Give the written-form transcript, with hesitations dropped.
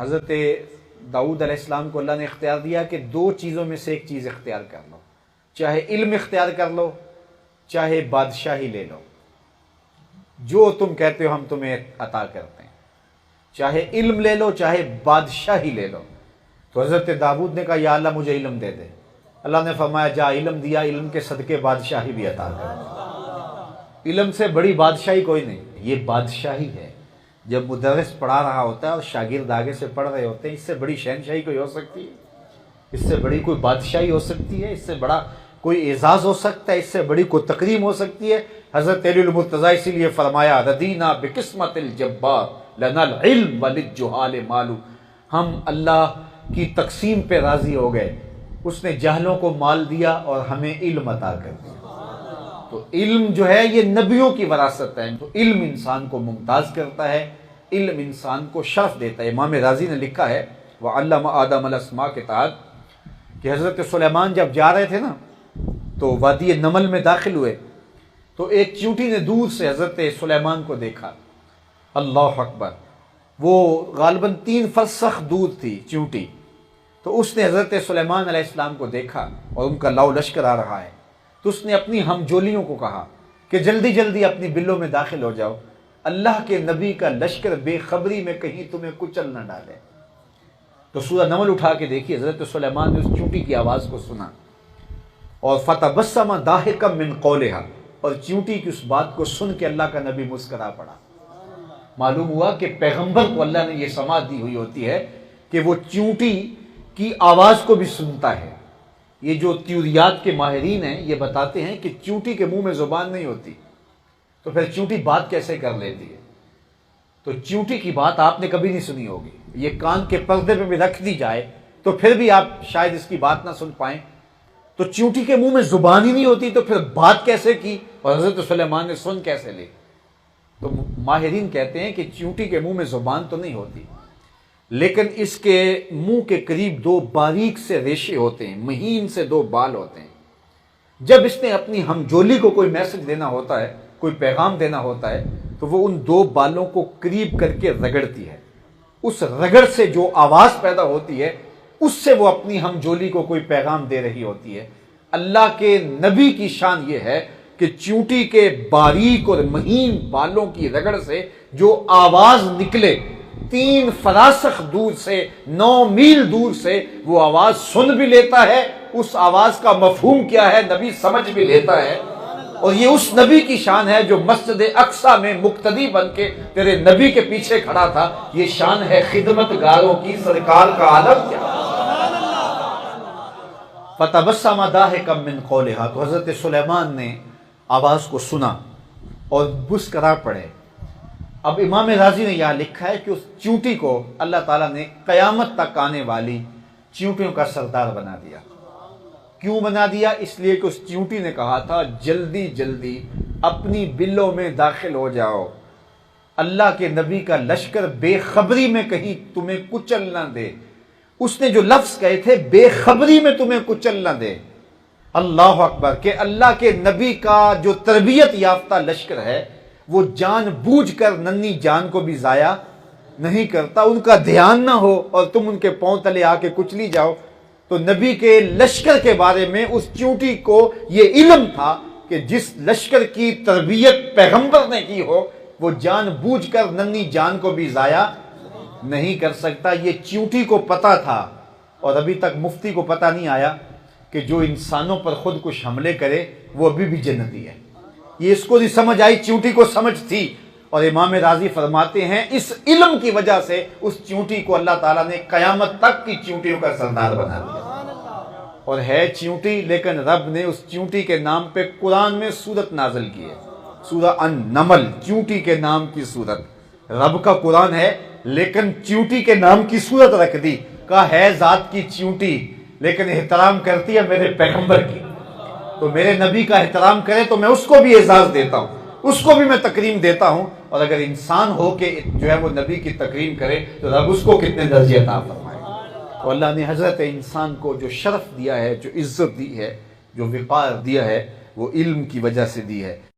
حضرت داؤد علیہ السلام کو اللہ نے اختیار دیا کہ دو چیزوں میں سے ایک چیز اختیار کر لو، چاہے علم اختیار کر لو چاہے بادشاہی لے لو، جو تم کہتے ہو ہم تمہیں عطا کرتے ہیں، چاہے علم لے لو چاہے بادشاہی لے لو۔ تو حضرت داؤد نے کہا یا اللہ مجھے علم دے دے، اللہ نے فرمایا جا علم دیا، علم کے صدقے بادشاہی بھی عطا کر۔ علم سے بڑی بادشاہی کوئی نہیں، یہ بادشاہی ہے۔ جب مدرس پڑھا رہا ہوتا ہے اور شاگرد آگے سے پڑھ رہے ہوتے ہیں، اس سے بڑی شہنشاہی کوئی ہو سکتی ہے؟ اس سے بڑی کوئی بادشاہی ہو سکتی ہے؟ اس سے بڑا کوئی اعزاز ہو سکتا ہے؟ اس سے بڑی کوئی تکریم ہو سکتی ہے؟ حضرت علی المرتضیٰ اسی لیے فرمایا ردینا بقسمت الجبار لنا العلم وللجہال مال، ہم اللہ کی تقسیم پہ راضی ہو گئے، اس نے جاہلوں کو مال دیا اور ہمیں علم عطا کر دیا۔ تو علم جو ہے یہ نبیوں کی وراثت ہے، تو علم انسان کو ممتاز کرتا ہے، علم انسان کو شرف دیتا ہے۔ امام راضی نے لکھا ہے وعلم آدم الاسماء کے تحت کہ حضرت سلیمان جب جا رہے تھے نا تو وادی نمل میں داخل ہوئے تو ایک چیونٹی نے دور سے حضرت سلیمان کو دیکھا، اللہ اکبر، وہ غالباً 3 فرسخ دور تھی چیونٹی، تو اس نے حضرت سلیمان علیہ السلام کو دیکھا اور ان کا لاؤ لشکر آ رہا ہے، تو اس نے اپنی ہمجولیوں کو کہا کہ جلدی جلدی اپنی بلوں میں داخل ہو جاؤ، اللہ کے نبی کا لشکر بے خبری میں کہیں تمہیں کچل نہ ڈالے۔ تو سورہ نمل اٹھا کے دیکھی، حضرت سلیمان نے اس چیونٹی کی آواز کو سنا اور فتبسم ضاحکا من قولها، اور چیونٹی کی اس بات کو سن کے اللہ کا نبی مسکرا پڑا۔ معلوم ہوا کہ پیغمبر کو اللہ نے یہ سماعت دی ہوئی ہوتی ہے کہ وہ چیونٹی کی آواز کو بھی سنتا ہے۔ یہ جو تیوریات کے ماہرین ہیں یہ بتاتے ہیں کہ چیونٹی کے منہ میں زبان نہیں ہوتی، تو پھر چیونٹی بات کیسے کر لیتی ہے؟ تو چیونٹی کی بات آپ نے کبھی نہیں سنی ہوگی، یہ کان کے پردے پہ بھی رکھ دی جائے تو پھر بھی آپ شاید اس کی بات نہ سن پائیں۔ تو چیونٹی کے منہ میں زبان ہی نہیں ہوتی تو پھر بات کیسے کی اور حضرت سلیمان نے سن کیسے لی؟ تو ماہرین کہتے ہیں کہ چیونٹی کے منہ میں زبان تو نہیں ہوتی، لیکن اس کے منہ کے قریب 2 باریک سے ریشے ہوتے ہیں، مہین سے 2 بال ہوتے ہیں۔ جب اس نے اپنی ہمجولی کو کوئی میسج دینا ہوتا ہے، کوئی پیغام دینا ہوتا ہے، تو وہ ان 2 بالوں کو قریب کر کے رگڑتی ہے، اس رگڑ سے جو آواز پیدا ہوتی ہے اس سے وہ اپنی ہمجولی کو کوئی پیغام دے رہی ہوتی ہے۔ اللہ کے نبی کی شان یہ ہے کہ چیونٹی کے باریک اور مہین بالوں کی رگڑ سے جو آواز نکلے، 3 فراسخ دور سے، 9 میل دور سے وہ آواز سن بھی لیتا ہے، اس آواز کا مفہوم کیا ہے نبی سمجھ بھی لیتا ہے۔ اور یہ اس نبی کی شان ہے جو مسجد اقصی میں مقتدی بن کے تیرے نبی کے پیچھے کھڑا تھا۔ یہ شان ہے خدمت گاروں کی، سرکار کا عالم کیا۔ فتبسم ضاحکا من قولها، تو حضرت سلیمان نے آواز کو سنا اور مسکرا پڑے۔ اب امام راضی نے یہاں لکھا ہے کہ اس چیونٹی کو اللہ تعالیٰ نے قیامت تک آنے والی چیونٹیوں کا سردار بنا دیا۔ کیوں بنا دیا؟ اس لیے کہ اس چیونٹی نے کہا تھا جلدی جلدی اپنی بلوں میں داخل ہو جاؤ، اللہ کے نبی کا لشکر بے خبری میں کہیں تمہیں کچل نہ دے۔ اس نے جو لفظ کہے تھے بے خبری میں تمہیں کچل نہ دے، اللہ اکبر، کہ اللہ کے نبی کا جو تربیت یافتہ لشکر ہے وہ جان بوجھ کر ننھی جان کو بھی ضائع نہیں کرتا، ان کا دھیان نہ ہو اور تم ان کے پاؤں تلے آ کے کچلی جاؤ۔ تو نبی کے لشکر کے بارے میں اس چیونٹی کو یہ علم تھا کہ جس لشکر کی تربیت پیغمبر نے کی ہو وہ جان بوجھ کر ننھی جان کو بھی ضائع نہیں کر سکتا۔ یہ چیونٹی کو پتا تھا، اور ابھی تک مفتی کو پتا نہیں آیا کہ جو انسانوں پر خود کچھ حملے کرے وہ ابھی بھی جنتی ہے۔ یہ اس کو نہیں سمجھ آئی، چیونٹی کو سمجھ تھی، اور امام راضی فرماتے ہیں اس علم کی وجہ سے اس چیونٹی کو اللہ تعالیٰ نے قیامت تک کی چیونٹیوں کا سردار بنا دیا۔ اور ہے چیونٹی، لیکن رب نے اس چیونٹی کے نام پہ قرآن میں سورت نازل کی ہے، سورہ النمل، چیونٹی کے نام کی سورت۔ رب کا قرآن ہے لیکن چیونٹی کے نام کی سورت رکھ دی، کہا ہے ذات کی چیونٹی لیکن احترام کرتی ہے میرے پیغمبر کی، تو میرے نبی کا احترام کرے تو میں اس کو بھی اعزاز دیتا ہوں، اس کو بھی میں تکریم دیتا ہوں، اور اگر انسان ہو کے جو ہے وہ نبی کی تکریم کرے تو رب اس کو کتنے درجے عطا فرمائے۔ تو اللہ نے حضرت انسان کو جو شرف دیا ہے، جو عزت دی ہے، جو وقار دیا ہے، وہ علم کی وجہ سے دی ہے۔